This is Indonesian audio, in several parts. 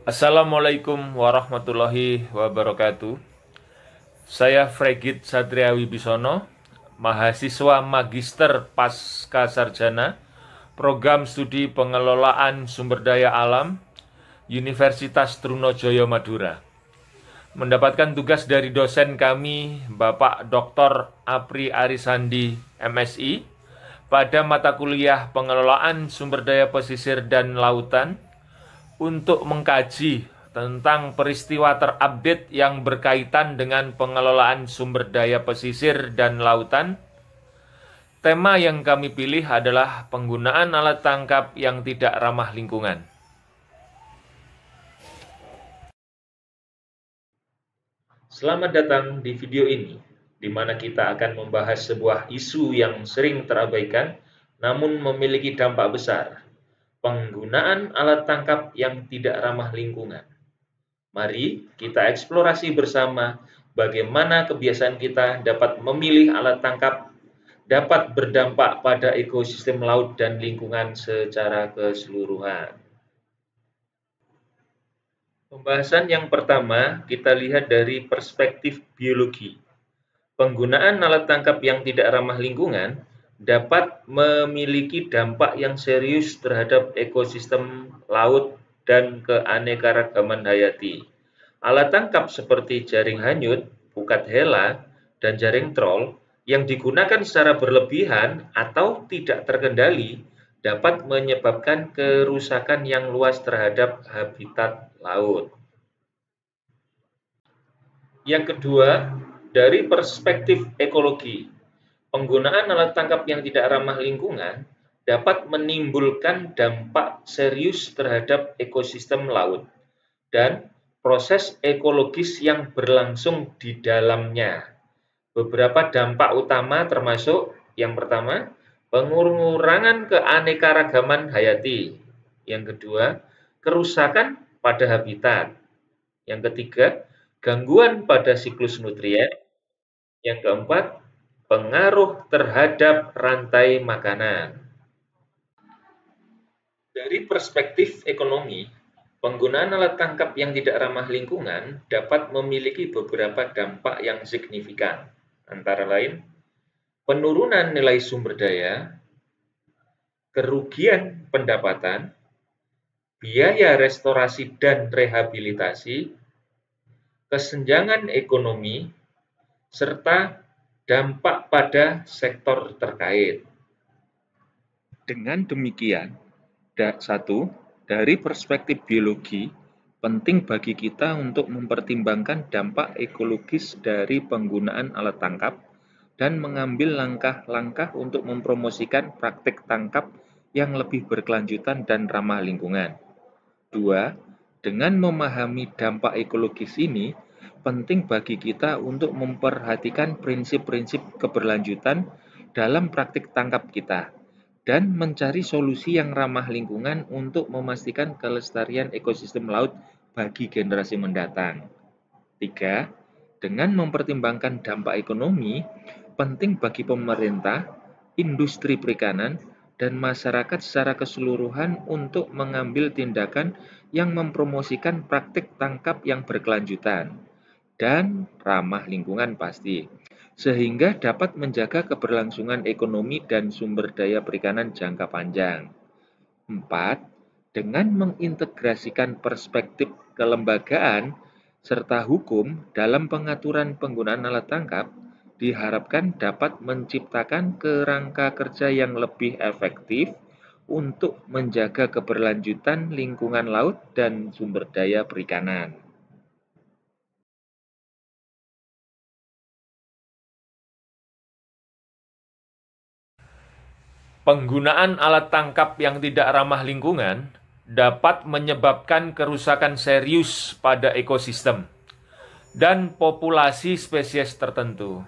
Assalamualaikum warahmatullahi wabarakatuh. Saya Fregit Satria Wibisono, mahasiswa Magister Pasca Sarjana, Program Studi Pengelolaan Sumber Daya Alam, Universitas Trunojoyo Madura. Mendapatkan tugas dari dosen kami, Bapak Dr. Apri Arisandi, MSI, pada mata kuliah Pengelolaan Sumber Daya Pesisir dan Lautan, untuk mengkaji tentang peristiwa terupdate yang berkaitan dengan pengelolaan sumber daya pesisir dan lautan. Tema yang kami pilih adalah penggunaan alat tangkap yang tidak ramah lingkungan. Selamat datang di video ini, di mana kita akan membahas sebuah isu yang sering terabaikan, namun memiliki dampak besar. Penggunaan alat tangkap yang tidak ramah lingkungan. Mari kita eksplorasi bersama bagaimana kebiasaan kita dapat memilih alat tangkap dapat berdampak pada ekosistem laut dan lingkungan secara keseluruhan. Pembahasan yang pertama kita lihat dari perspektif biologi. Penggunaan alat tangkap yang tidak ramah lingkungan dapat memiliki dampak yang serius terhadap ekosistem laut dan keanekaragaman hayati. Alat tangkap seperti jaring hanyut, pukat hela, dan jaring troll yang digunakan secara berlebihan atau tidak terkendali dapat menyebabkan kerusakan yang luas terhadap habitat laut. Yang kedua, dari perspektif ekologi, penggunaan alat tangkap yang tidak ramah lingkungan dapat menimbulkan dampak serius terhadap ekosistem laut dan proses ekologis yang berlangsung di dalamnya. Beberapa dampak utama termasuk yang pertama, pengurangan keanekaragaman hayati. Yang kedua, kerusakan pada habitat. Yang ketiga, gangguan pada siklus nutrien. Yang keempat, pengaruh terhadap rantai makanan. Dari perspektif ekonomi, penggunaan alat tangkap yang tidak ramah lingkungan dapat memiliki beberapa dampak yang signifikan, antara lain penurunan nilai sumber daya, kerugian pendapatan, biaya restorasi dan rehabilitasi, kesenjangan ekonomi, serta dampak pada sektor terkait. Dengan demikian, satu, dari perspektif biologi, penting bagi kita untuk mempertimbangkan dampak ekologis dari penggunaan alat tangkap dan mengambil langkah-langkah untuk mempromosikan praktik tangkap yang lebih berkelanjutan dan ramah lingkungan. Dua, dengan memahami dampak ekologis ini, penting bagi kita untuk memperhatikan prinsip-prinsip keberlanjutan dalam praktik tangkap kita dan mencari solusi yang ramah lingkungan untuk memastikan kelestarian ekosistem laut bagi generasi mendatang. 3. Dengan mempertimbangkan dampak ekonomi, penting bagi pemerintah, industri perikanan, dan masyarakat secara keseluruhan untuk mengambil tindakan yang mempromosikan praktik tangkap yang berkelanjutan dan ramah lingkungan pasti, sehingga dapat menjaga keberlangsungan ekonomi dan sumber daya perikanan jangka panjang. 4. Dengan mengintegrasikan perspektif kelembagaan serta hukum dalam pengaturan penggunaan alat tangkap, diharapkan dapat menciptakan kerangka kerja yang lebih efektif untuk menjaga keberlanjutan lingkungan laut dan sumber daya perikanan. Penggunaan alat tangkap yang tidak ramah lingkungan dapat menyebabkan kerusakan serius pada ekosistem dan populasi spesies tertentu.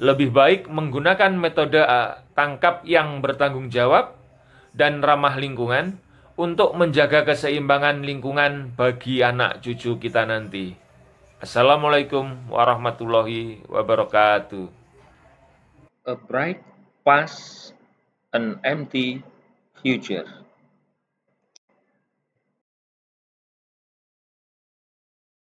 Lebih baik menggunakan metode tangkap yang bertanggung jawab dan ramah lingkungan untuk menjaga keseimbangan lingkungan bagi anak cucu kita nanti. Assalamualaikum warahmatullahi wabarakatuh. A bright past, an empty future.